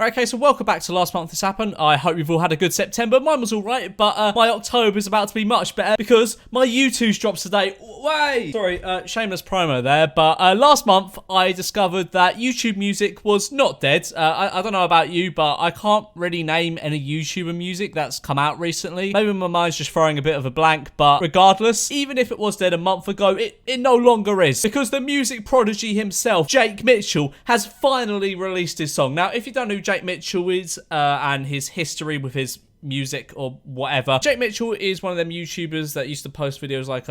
Right, okay, so welcome back to Last Month This Happened. I hope you've all had a good September. Mine was alright, but my October is about to be much better because my YouTube's drops today. Way! Sorry, shameless promo there, but last month I discovered that YouTube music was not dead. I don't know about you, but I can't really name any YouTuber music that's come out recently. Maybe my mind's just throwing a bit of a blank, but regardless, even if it was dead a month ago, it no longer is. Because the music prodigy himself, Jake Mitchell, has finally released his song. Now, if you don't know who Jake Mitchell is and his history with his music or whatever, Jake Mitchell is one of them YouTubers that used to post videos like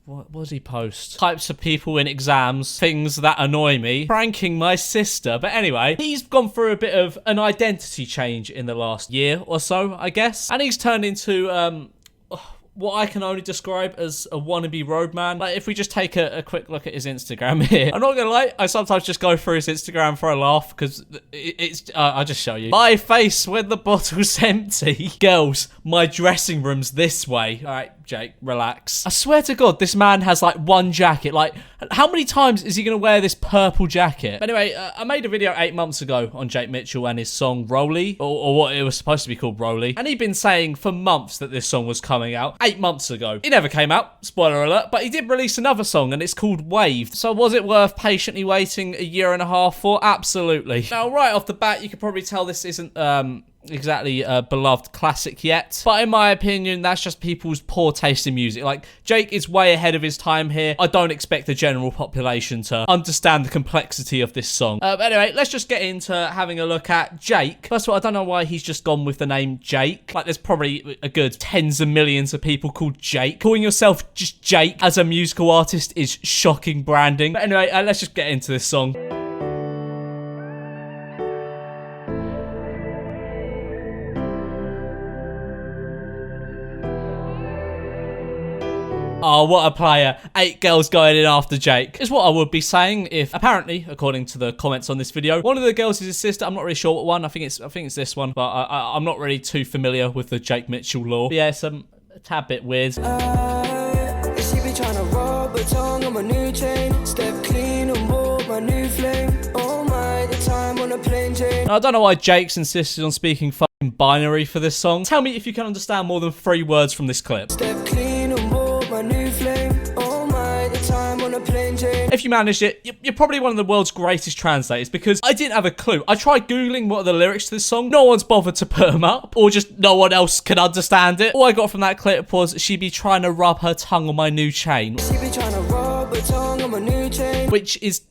what does he post? Types of people in exams, things that annoy me, pranking my sister. But anyway, he's gone through a bit of an identity change in the last year or so, I guess, and he's turned into what I can only describe as a wannabe roadman. Like, if we just take a quick look at his Instagram here. I'm not gonna lie, I sometimes just go through his Instagram for a laugh, because I'll just show you. My face when the bottle's empty. Girls, my dressing room's this way. All right, Jake, relax. I swear to God, this man has like one jacket. Like, how many times is he gonna wear this purple jacket? But anyway, I made a video 8 months ago on Jake Mitchell and his song Rolly, or what it was supposed to be called, Rolly. And he'd been saying for months that this song was coming out. 8 months ago. It never came out, spoiler alert, but he did release another song and it's called Waved. So was it worth patiently waiting a year and a half for? Absolutely. Now, right off the bat, you can probably tell this isn't exactly a beloved classic yet, but in my opinion, that's just people's poor taste in music. Like, Jake is way ahead of his time here. I don't expect the general population to understand the complexity of this song. But anyway, let's just get into having a look at Jake. First of all, I don't know why he's just gone with the name Jake. Like, there's probably a good tens of millions of people called Jake. Calling yourself just Jake as a musical artist is shocking branding. But anyway, let's just get into this song. Oh, what a player. 8 girls going in after Jake is what I would be saying if, apparently, according to the comments on this video, one of the girls is his sister. I'm not really sure what one. I think it's this one, but I'm not really too familiar with the Jake Mitchell lore. But yeah, it's a tad bit weird. She be trying to rob a tongue on my new chain. Step clean and more my new flame. Oh my, the time on a plane chain. Now, I don't know why Jake's insisted on speaking fucking binary for this song. Tell me if you can understand more than 3 words from this clip. Step clean and more my new flame. Oh my, the time on a plane chain. If you managed it, you're probably one of the world's greatest translators, because I didn't have a clue. I tried Googling what are the lyrics to this song. No one's bothered to put them up, or just no one else can understand it. All I got from that clip was, she be trying to rub her tongue on my new chain. She be trying to rub her tongue on my new chain. Which is...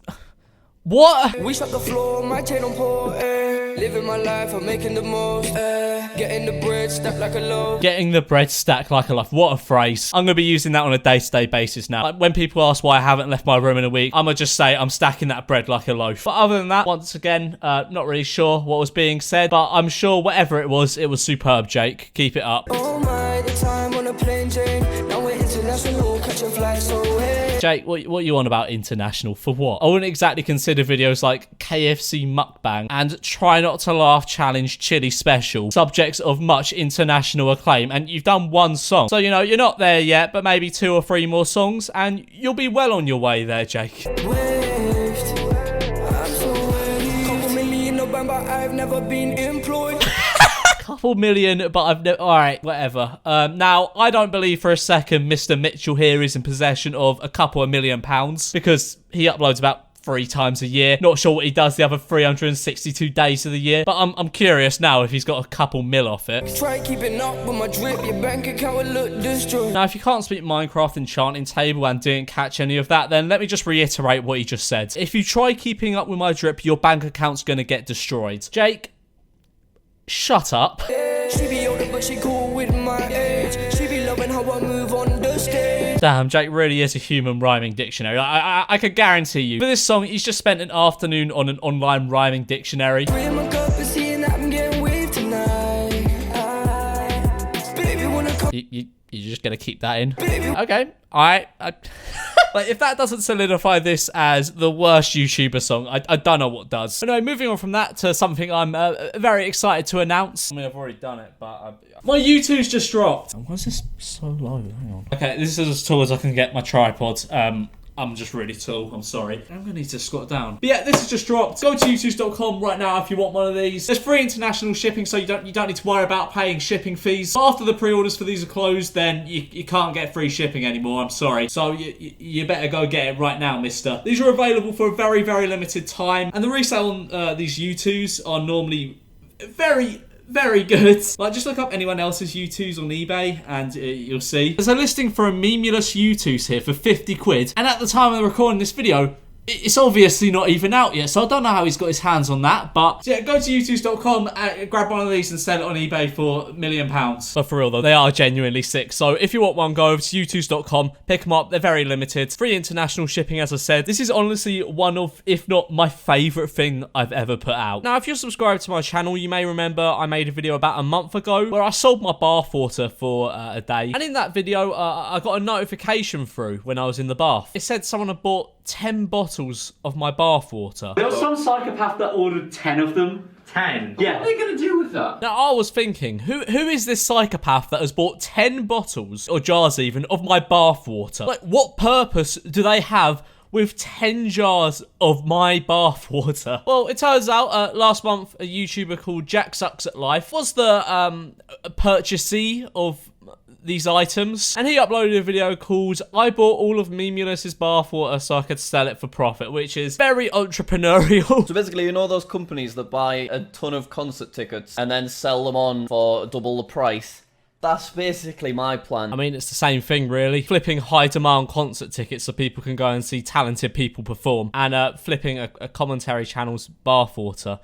what? We shut the floor, my chain on pour, living my life, I'm making the most, getting the bread stacked like a loaf. Getting the bread stacked like a loaf. What a phrase. I'm going to be using that on a day-to-day basis now. Like, when people ask why I haven't left my room in a week, I'm going to just say I'm stacking that bread like a loaf. But other than that, once again, not really sure what was being said, but I'm sure whatever it was superb, Jake. Keep it up. Oh my, the time on a plane chain. Now we're international, catching flights away. Jake, what are you on about international? For what? I wouldn't exactly consider videos like KFC mukbang and Try Not to Laugh Challenge Chili Special subjects of much international acclaim, and you've done 1 song. So, you know, you're not there yet, but maybe 2 or 3 more songs and you'll be well on your way there, Jake. Waved. I'm so waved. Couple million no bang, but I've never been employed. Couple million, but I've never... Alright, whatever. Now, I don't believe for a second Mr. Mitchell here is in possession of a couple of £1 million, because he uploads about 3 times a year. Not sure what he does the other 362 days of the year, but I'm curious now if he's got a couple mil off it. Try keeping up with my drip, your bank account will look destroyed. Now, if you can't speak Minecraft enchanting table and didn't catch any of that, then let me just reiterate what he just said. If you try keeping up with my drip, your bank account's gonna get destroyed. Jake, shut up. She be older, but she cool with my age. She be loving how I move on the stage. Damn, Jake really is a human rhyming dictionary. I can guarantee you. For this song, he's just spent an afternoon on an online rhyming dictionary. Bring my cup and seeing that I'm getting waved tonight. Baby, wanna come? You're just gonna keep that in? Baby. Okay, alright. Like, if that doesn't solidify this as the worst YouTuber song, I don't know what does. Anyway, moving on from that to something I'm very excited to announce. I mean, I've already done it, but my YouTube's just dropped. Why is this so low? Hang on. Okay, this is as tall as I can get my tripod. I'm just really tall. I'm sorry. I'm gonna need to squat down. But yeah, this has just dropped. Go to youtube.com right now if you want one of these. There's free international shipping, so you don't need to worry about paying shipping fees. But after the pre-orders for these are closed, then you can't get free shipping anymore. I'm sorry. So you better go get it right now, mister. These are available for a very, very limited time, and the resale on these U2s are normally very good. Like, just look up anyone else's U2s on eBay and you'll see. There's a listing for a memulous U2s here for 50 quid. And at the time of recording this video, it's obviously not even out yet, so I don't know how he's got his hands on that, but yeah, go to youtubes.com, grab one of these and sell it on eBay for £1 million. But for real though, they are genuinely sick, so if you want one, go over to youtubes.com, pick them up, they're very limited. Free international shipping, as I said. This is honestly one of, if not my favourite thing I've ever put out. Now, if you're subscribed to my channel, you may remember I made a video about a month ago where I sold my bathwater for a day, and in that video, I got a notification through when I was in the bath. It said someone had bought 10 bottles of my bathwater. There was some psychopath that ordered 10 of them. 10? Yeah. What are they going to do with that? Now, I was thinking, who is this psychopath that has bought 10 bottles, or jars even, of my bathwater? Like, what purpose do they have with 10 jars of my bathwater? Well, it turns out, last month, a YouTuber called Jack Sucks at Life was the purchasee of these items, and he uploaded a video called I bought all of Memulous's bathwater so I could sell it for profit, which is very entrepreneurial. So basically, you know those companies that buy a ton of concert tickets and then sell them on for double the price? That's basically my plan. I mean, it's the same thing, really. Flipping high-demand concert tickets so people can go and see talented people perform, and flipping a commentary channel's bathwater.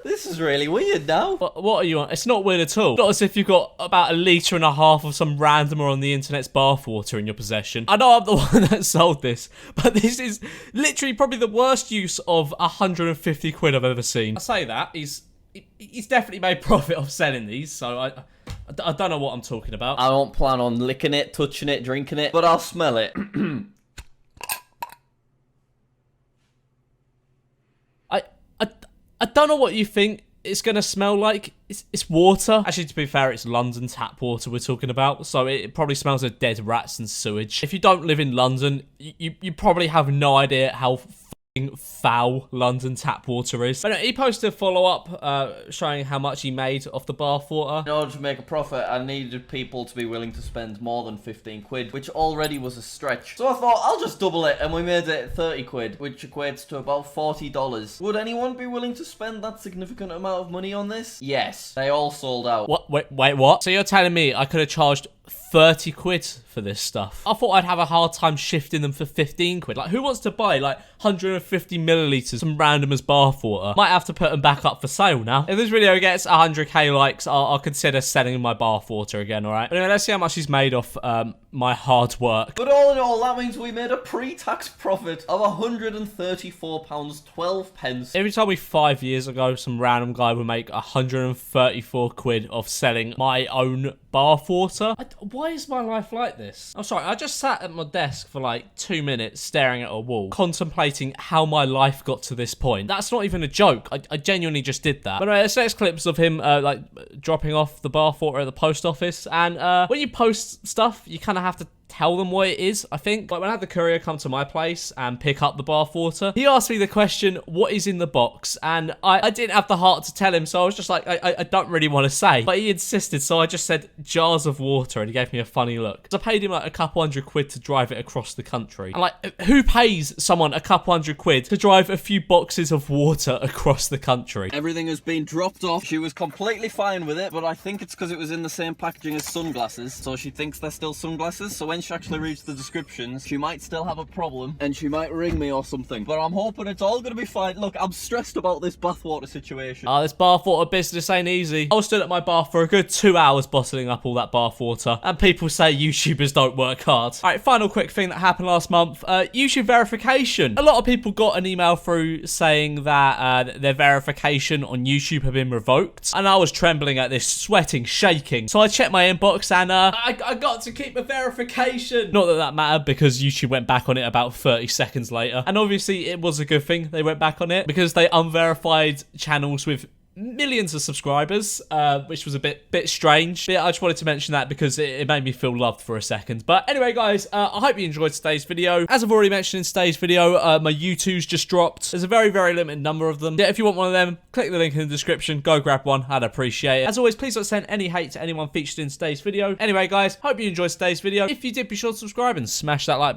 This is really weird now. What are you on? It's not weird at all. Not as if you've got about 1.5 litres of some randomer on the internet's bathwater in your possession. I know I'm the one that sold this, but this is literally probably the worst use of 150 quid I've ever seen. I say that, he's definitely made profit off selling these, so I don't know what I'm talking about. I don't plan on licking it, touching it, drinking it, but I'll smell it. I don't know what you think it's going to smell like. It's water. Actually, to be fair, it's London tap water we're talking about, so it probably smells of dead rats and sewage. If you don't live in London, you probably have no idea how foul London tap water is. But he posted a follow-up showing how much he made off the bathwater. In order to make a profit, I needed people to be willing to spend more than 15 quid, which already was a stretch. So I thought, I'll just double it, and we made it 30 quid, which equates to about $40. Would anyone be willing to spend that significant amount of money on this? Yes. They all sold out. What? Wait, what? So you're telling me I could have charged 30 quid for this stuff? I thought I'd have a hard time shifting them for 15 quid. Like, who wants to buy, like, 150 millilitres from randomer's bathwater? Might have to put them back up for sale now. If this video gets 100k likes, I'll consider selling my bathwater again, alright? But anyway, let's see how much he's made off my hard work. But all in all, that means we made a pre-tax profit of £134.12. Every time 5 years ago, some random guy would make 134 quid off selling my own bathwater. Why is my life like this? I'm sorry, I just sat at my desk for like 2 minutes staring at a wall, contemplating how my life got to this point. That's not even a joke. I genuinely just did that. But anyway, this next clips of him like dropping off the bathwater at the post office, and when you post stuff, you kind of have to tell them what it is, I think. Like, when I had the courier come to my place and pick up the bathwater, he asked me the question, what is in the box? And I didn't have the heart to tell him, so I was just like, I don't really want to say. But he insisted, so I just said jars of water, and he gave me a funny look. So I paid him like a couple hundred quid to drive it across the country. And like, who pays someone a couple hundred quid to drive a few boxes of water across the country? Everything has been dropped off. She was completely fine with it, but I think it's because it was in the same packaging as sunglasses, so she thinks they're still sunglasses. So when she actually reads the descriptions, she might still have a problem, and she might ring me or something. But I'm hoping it's all going to be fine. Look, I'm stressed about this bathwater situation. This bathwater business ain't easy. I was stood at my bath for a good 2 hours bottling up all that bathwater, and people say YouTubers don't work hard. Alright, final quick thing that happened last month. YouTube verification. A lot of people got an email through saying that their verification on YouTube had been revoked, and I was trembling at this, sweating, shaking. So I checked my inbox, and I got to keep a verification. Not that that mattered, because YouTube went back on it about 30 seconds later. And obviously it was a good thing they went back on it, because they unverified channels with millions of subscribers, which was a bit strange. But yeah, I just wanted to mention that because it made me feel loved for a second. But anyway, guys, I hope you enjoyed today's video. As I've already mentioned in today's video, my U2s just dropped. There's a very, very limited number of them. Yeah, if you want one of them, click the link in the description. Go grab one. I'd appreciate it. As always, please don't send any hate to anyone featured in today's video. Anyway, guys, hope you enjoyed today's video. If you did, be sure to subscribe and smash that like button.